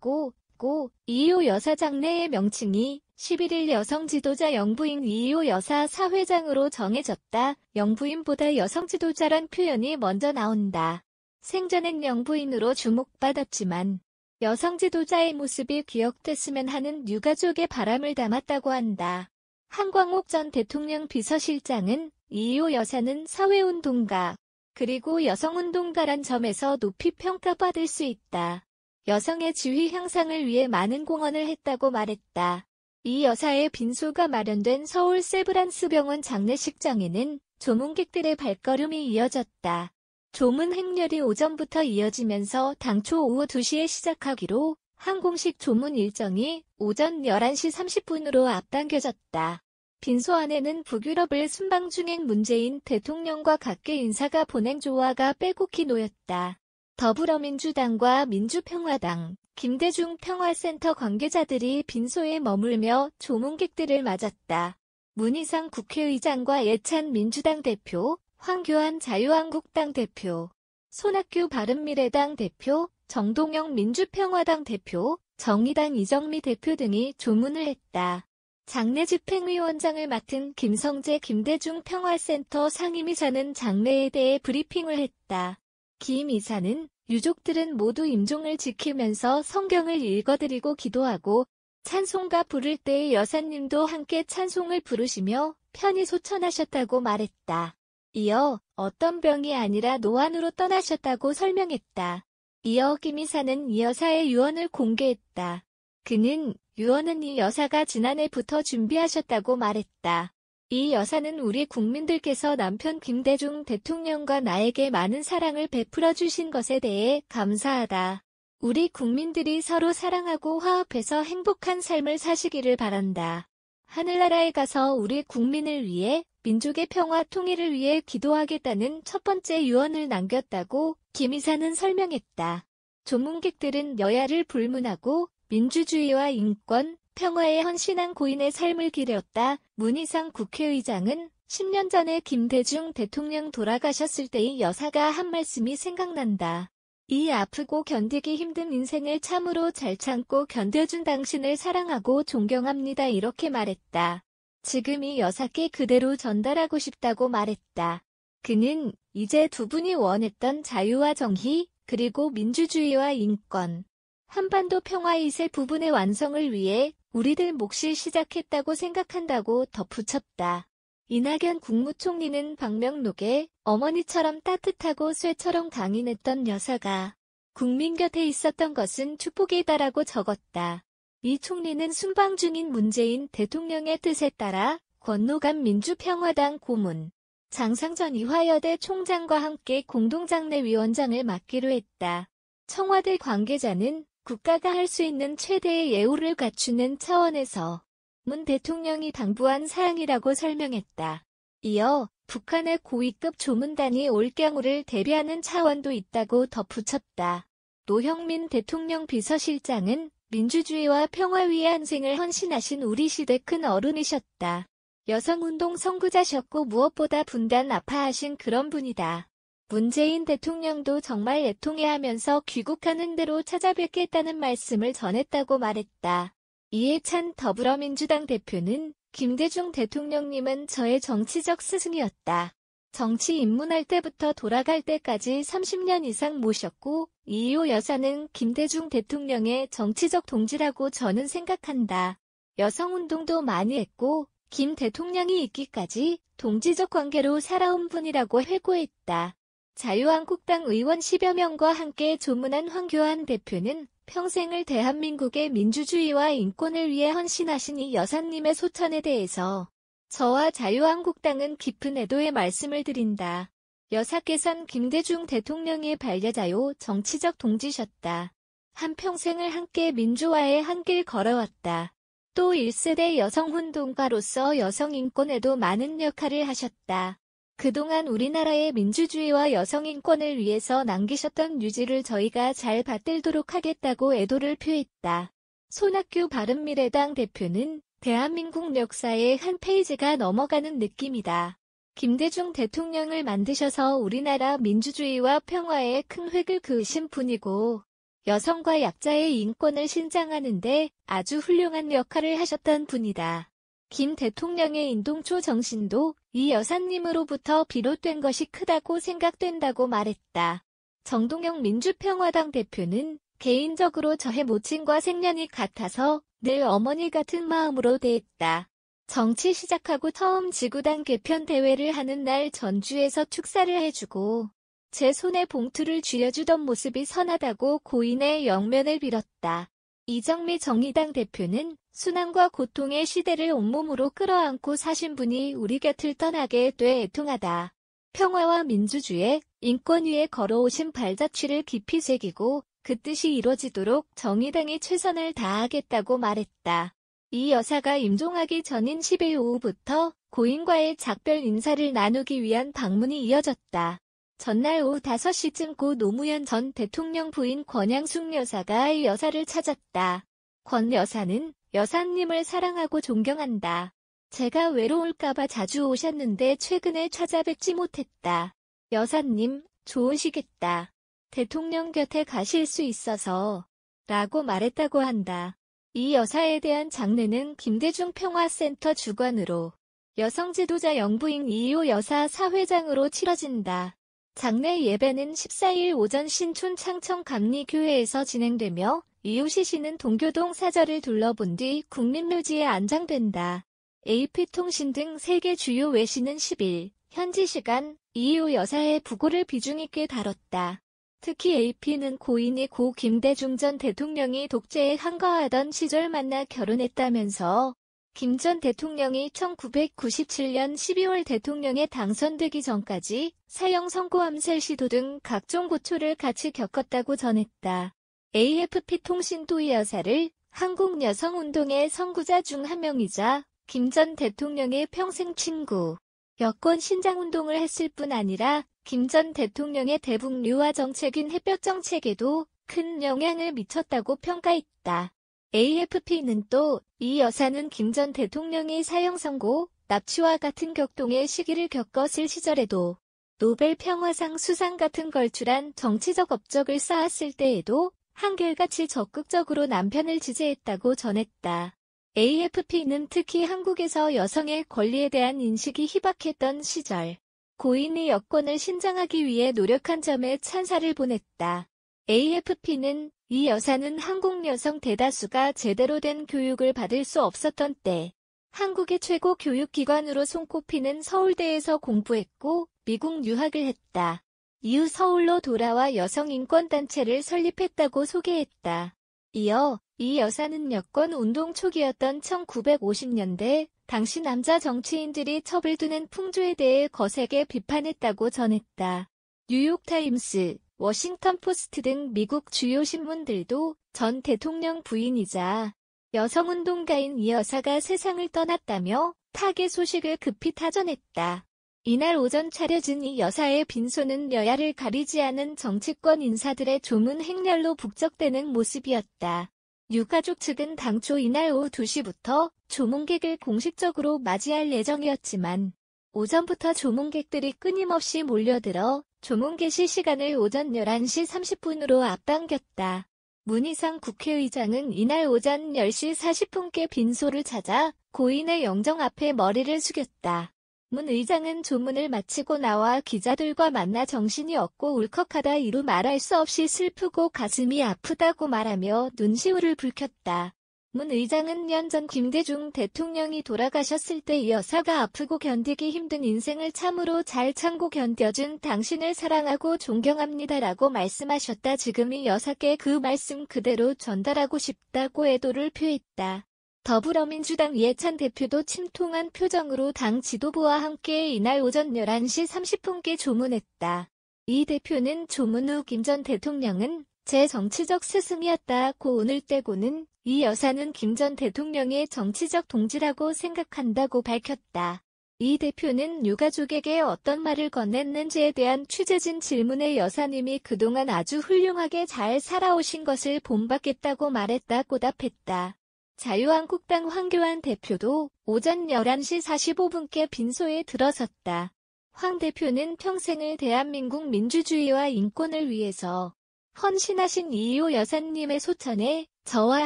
있었고, 이희호 여사 장래의 명칭이 11일 여성 지도자 영부인 이희호 여사 사회장으로 정해졌다. 영부인보다 여성 지도자란 표현이 먼저 나온다. 생전엔 영부인으로 주목받았지만 여성 지도자의 모습이 기억됐으면 하는 유가족의 바람을 담았다고 한다. 한광옥 전 대통령 비서실장은 이희호 여사는 사회운동가, 그리고 여성운동가란 점에서 높이 평가받을 수 있다. 여성의 지위 향상을 위해 많은 공헌을 했다고 말했다. 이 여사의 빈소가 마련된 서울 세브란스병원 장례식장에는 조문객들의 발걸음이 이어졌다. 조문 행렬이 오전부터 이어지면서 당초 오후 2시에 시작하기로 한 공식 조문 일정이 오전 11시 30분으로 앞당겨졌다. 빈소 안에는 북유럽을 순방 중인 문재인 대통령과 각계 인사가 보낸 조화가 빼곡히 놓였다. 더불어민주당과 민주평화당, 김대중 평화센터 관계자들이 빈소에 머물며 조문객들을 맞았다. 문희상 국회의장과 예찬 민주당 대표, 황교안 자유한국당 대표, 손학규 바른미래당 대표, 정동영 민주평화당 대표, 정의당 이정미 대표 등이 조문을 했다. 장례집행위원장을 맡은 김성재 김대중 평화센터 상임이사는 장례에 대해 브리핑을 했다. 김 이사는 유족들은 모두 임종을 지키면서 성경을 읽어드리고 기도하고 찬송가 부를 때의 여사님도 함께 찬송을 부르시며 편히 소천하셨다고 말했다. 이어 어떤 병이 아니라 노안으로 떠나셨다고 설명했다. 이어 김 이사는 이 여사의 유언을 공개했다. 그는 유언은 이 여사가 지난해부터 준비하셨다고 말했다. 이 여사는 우리 국민들께서 남편 김대중 대통령과 나에게 많은 사랑을 베풀어 주신 것에 대해 감사하다. 우리 국민들이 서로 사랑하고 화합해서 행복한 삶을 사시기를 바란다. 하늘나라에 가서 우리 국민을 위해 민족의 평화 통일을 위해 기도하겠다는 첫 번째 유언을 남겼다고 김 이사는 설명했다. 조문객들은 여야를 불문하고 민주주의와 인권, 평화에 헌신한 고인의 삶을 기렸다. 문희상 국회의장은 10년 전에 김대중 대통령 돌아가셨을 때의 여사가 한 말씀이 생각난다. 이 아프고 견디기 힘든 인생을 참으로 잘 참고 견뎌준 당신을 사랑하고 존경합니다. 이렇게 말했다. 지금 이 여사께 그대로 전달하고 싶다고 말했다. 그는 이제 두 분이 원했던 자유와 정의, 그리고 민주주의와 인권, 한반도 평화의 세 부분의 완성을 위해 우리들 몫이 시작했다고 생각한다고 덧붙였다. 이낙연 국무총리는 방명록에 어머니처럼 따뜻하고 쇠처럼 강인했던 여사가 국민 곁에 있었던 것은 축복이다라고 적었다. 이 총리는 순방 중인 문재인 대통령의 뜻에 따라 권노감 민주평화당 고문, 장상전 이화여대 총장과 함께 공동장례위원장을 맡기로 했다. 청와대 관계자는 국가가 할 수 있는 최대의 예우를 갖추는 차원에서 문 대통령이 당부한 사항이라고 설명했다. 이어 북한의 고위급 조문단이 올 경우를 대비하는 차원도 있다고 덧붙였다. 노형민 대통령 비서실장은 민주주의와 평화 위에 한 생을 헌신하신 우리 시대 큰 어른이셨다. 여성운동 선구자셨고 무엇보다 분단 아파하신 그런 분이다. 문재인 대통령도 정말 애통해하면서 귀국하는 대로 찾아뵙겠다는 말씀을 전했다고 말했다. 이해찬 더불어민주당 대표는 김대중 대통령님은 저의 정치적 스승이었다. 정치 입문할 때부터 돌아갈 때까지 30년 이상 모셨고 이희호 여사는 김대중 대통령의 정치적 동지라고 저는 생각한다. 여성운동도 많이 했고 김 대통령이 있기까지 동지적 관계로 살아온 분이라고 회고했다. 자유한국당 의원 10여 명과 함께 조문한 황교안 대표는 평생을 대한민국의 민주주의와 인권을 위해 헌신하신 이 여사님의 소천에 대해서 저와 자유한국당은 깊은 애도의 말씀을 드린다. 여사께선 김대중 대통령의 반려자요 정치적 동지셨다. 한평생을 함께 민주화의 한 길 걸어왔다. 또 1세대 여성운동가로서 여성인권에도 많은 역할을 하셨다. 그동안 우리나라의 민주주의와 여성인권을 위해서 남기셨던 유지를 저희가 잘 받들도록 하겠다고 애도를 표했다. 손학규 바른미래당 대표는 대한민국 역사의 한 페이지가 넘어가는 느낌이다. 김대중 대통령을 만드셔서 우리나라 민주주의와 평화에 큰 획을 그으신 분이고 여성과 약자의 인권을 신장하는데 아주 훌륭한 역할을 하셨던 분이다. 김 대통령의 인동초 정신도 이 여사님으로부터 비롯된 것이 크다고 생각된다고 말했다. 정동영 민주평화당 대표는 개인적으로 저의 모친과 생년이 같아서 늘 어머니 같은 마음으로 대했다. 정치 시작하고 처음 지구당 개편 대회를 하는 날 전주에서 축사를 해주고 제 손에 봉투를 쥐어주던 모습이 선하다고 고인의 영면을 빌었다. 이정미 정의당 대표는 순환과 고통의 시대를 온몸으로 끌어안고 사신 분이 우리 곁을 떠나게 돼 애통하다. 평화와 민주주의, 인권 위에 걸어오신 발자취를 깊이 새기고 그 뜻이 이뤄지도록 정의당이 최선을 다하겠다고 말했다. 이 여사가 임종하기 전인 10일 오후부터 고인과의 작별 인사를 나누기 위한 방문이 이어졌다. 전날 오후 5시쯤 고 노무현 전 대통령 부인 권양숙 여사가 이 여사를 찾았다. 권 여사는 여사님을 사랑하고 존경한다. 제가 외로울까봐 자주 오셨는데 최근에 찾아뵙지 못했다. 여사님, 좋으시겠다. 대통령 곁에 가실 수 있어서 라고 말했다고 한다. 이 여사에 대한 장례는 김대중 평화센터 주관으로 여성 지도자 영부인 이효 여사 사회장으로 치러진다. 장례 예배는 14일 오전 신촌 창청 감리교회에서 진행되며 이효 시신은 동교동 사저를 둘러본 뒤 국립묘지에 안장된다. AP통신 등 세계 주요 외신은 10일 현지 시간 이효 여사의 부고를 비중 있게 다뤘다. 특히 AP는 고인이 고 김대중 전 대통령이 독재에 한가하던 시절 만나 결혼했다면서 김 전 대통령이 1997년 12월 대통령에 당선되기 전까지 사형 선고 암살 시도 등 각종 고초를 같이 겪었다고 전했다. AFP통신도 이 여사를 한국 여성운동의 선구자 중 한 명이자 김 전 대통령의 평생 친구, 여권 신장운동을 했을 뿐 아니라 김 전 대통령의 대북 유화 정책인 햇볕 정책에도 큰 영향을 미쳤다고 평가했다. AFP는 또 이 여사는 김 전 대통령이 사형 선고, 납치와 같은 격동의 시기를 겪었을 시절에도 노벨 평화상 수상 같은 걸출한 정치적 업적을 쌓았을 때에도 한결같이 적극적으로 남편을 지지했다고 전했다. AFP는 특히 한국에서 여성의 권리에 대한 인식이 희박했던 시절, 고인의 여권을 신장하기 위해 노력한 점에 찬사를 보냈다. AFP는 이 여사는 한국 여성 대다수가 제대로 된 교육을 받을 수 없었던 때 한국의 최고 교육기관으로 손꼽히는 서울대에서 공부했고 미국 유학을 했다. 이후 서울로 돌아와 여성인권단체를 설립했다고 소개했다. 이어 이 여사는 여권 운동 초기였던 1950년대 당시 남자 정치인들이 첩을 두는 풍조에 대해 거세게 비판했다고 전했다. 뉴욕타임스, 워싱턴포스트 등 미국 주요 신문들도 전 대통령 부인이자 여성운동가인 이 여사가 세상을 떠났다며 타계 소식을 급히 타전했다. 이날 오전 차려진 이 여사의 빈소는 여야를 가리지 않은 정치권 인사들의 조문 행렬로 북적대는 모습이었다. 유가족 측은 당초 이날 오후 2시부터 조문객을 공식적으로 맞이할 예정이었지만 오전부터 조문객들이 끊임없이 몰려들어 조문 개시 시간을 오전 11시 30분으로 앞당겼다. 문희상 국회의장은 이날 오전 10시 40분께 빈소를 찾아 고인의 영정 앞에 머리를 숙였다. 문 의장은 조문을 마치고 나와 기자들과 만나 정신이 없고 울컥하다 이루 말할 수 없이 슬프고 가슴이 아프다고 말하며 눈시울을 붉혔다. 문 의장은 년 전 김대중 대통령이 돌아가셨을 때 이 여사가 아프고 견디기 힘든 인생을 참으로 잘 참고 견뎌준 당신을 사랑하고 존경합니다라고 말씀하셨다. 지금 이 여사께 그 말씀 그대로 전달하고 싶다고 애도를 표했다. 더불어민주당 이해찬 대표도 침통한 표정으로 당 지도부와 함께 이날 오전 11시 30분께 조문했다. 이 대표는 조문 후 김 전 대통령은 제 정치적 스승이었다고 오늘 떼고는 이 여사는 김 전 대통령의 정치적 동지라고 생각한다고 밝혔다. 이 대표는 유가족에게 어떤 말을 건넸는지에 대한 취재진 질문에 여사님이 그동안 아주 훌륭하게 잘 살아오신 것을 본받겠다고 말했다고 답했다. 자유한국당 황교안 대표도 오전 11시 45분께 빈소에 들어섰다. 황 대표는 평생을 대한민국 민주주의와 인권을 위해서 헌신하신 이희호 여사님의 소천에 저와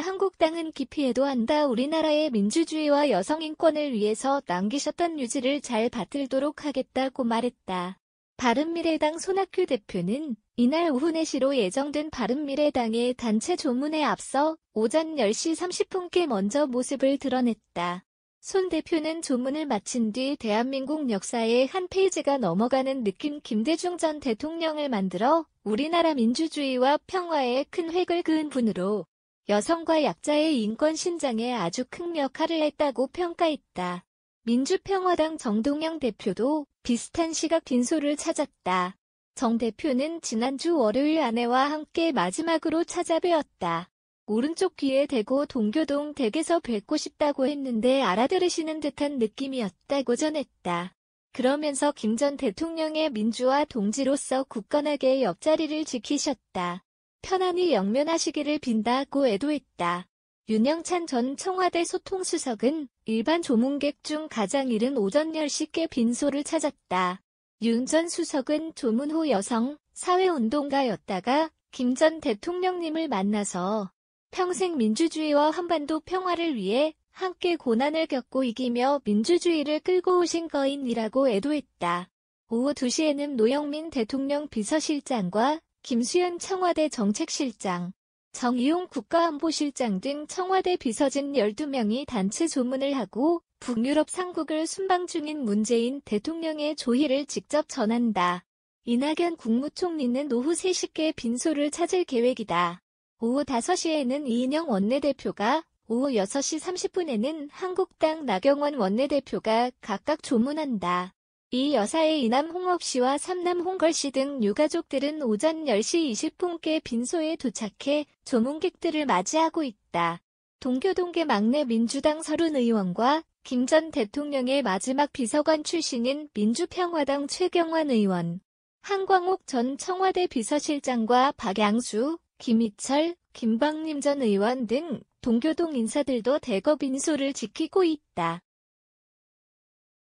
한국당은 깊이 애도한다. 우리나라의 민주주의와 여성인권을 위해서 남기셨던 유지를 잘 받들도록 하겠다고 말했다. 바른미래당 손학규 대표는 이날 오후 4시로 예정된 바른미래당의 단체 조문에 앞서 오전 10시 30분께 먼저 모습을 드러냈다. 손 대표는 조문을 마친 뒤 대한민국 역사의 한 페이지가 넘어가는 느낌 김대중 전 대통령을 만들어 우리나라 민주주의와 평화에 큰 획을 그은 분으로 여성과 약자의 인권 신장에 아주 큰 역할을 했다고 평가했다. 민주평화당 정동영 대표도 비슷한 시각 빈소를 찾았다. 정 대표는 지난주 월요일 아내와 함께 마지막으로 찾아뵈었다. 오른쪽 귀에 대고 동교동 댁에서 뵙고 싶다고 했는데 알아들으시는 듯한 느낌이었다고 전했다. 그러면서 김 전 대통령의 민주화 동지로서 굳건하게 옆자리를 지키셨다. 편안히 영면하시기를 빈다고 애도했다. 윤영찬 전 청와대 소통수석은 일반 조문객 중 가장 이른 오전 10시께 빈소를 찾았다. 윤 전 수석은 조문 후 여성, 사회운동가였다가 김 전 대통령님을 만나서 평생 민주주의와 한반도 평화를 위해 함께 고난을 겪고 이기며 민주주의를 끌고 오신 거인이라고 애도했다. 오후 2시에는 노영민 대통령 비서실장과 김수현 청와대 정책실장, 정의용 국가안보실장 등 청와대 비서진 12명이 단체 조문을 하고 북유럽 상국을 순방 중인 문재인 대통령의 조의를 직접 전한다. 이낙연 국무총리는 오후 3시께 빈소를 찾을 계획이다. 오후 5시에는 이인영 원내대표가, 오후 6시 30분에는 한국당 나경원 원내대표가 각각 조문한다. 이 여사의 이남 홍업 씨와 삼남 홍걸 씨 등 유가족들은 오전 10시 20분께 빈소에 도착해 조문객들을 맞이하고 있다. 동교동계 막내 민주당 서른 의원과 김 전 대통령의 마지막 비서관 출신인 민주평화당 최경환 의원, 한광옥 전 청와대 비서실장과 박양수, 김희철, 김광림 전 의원 등 동교동 인사들도 대거 빈소를 지키고 있다.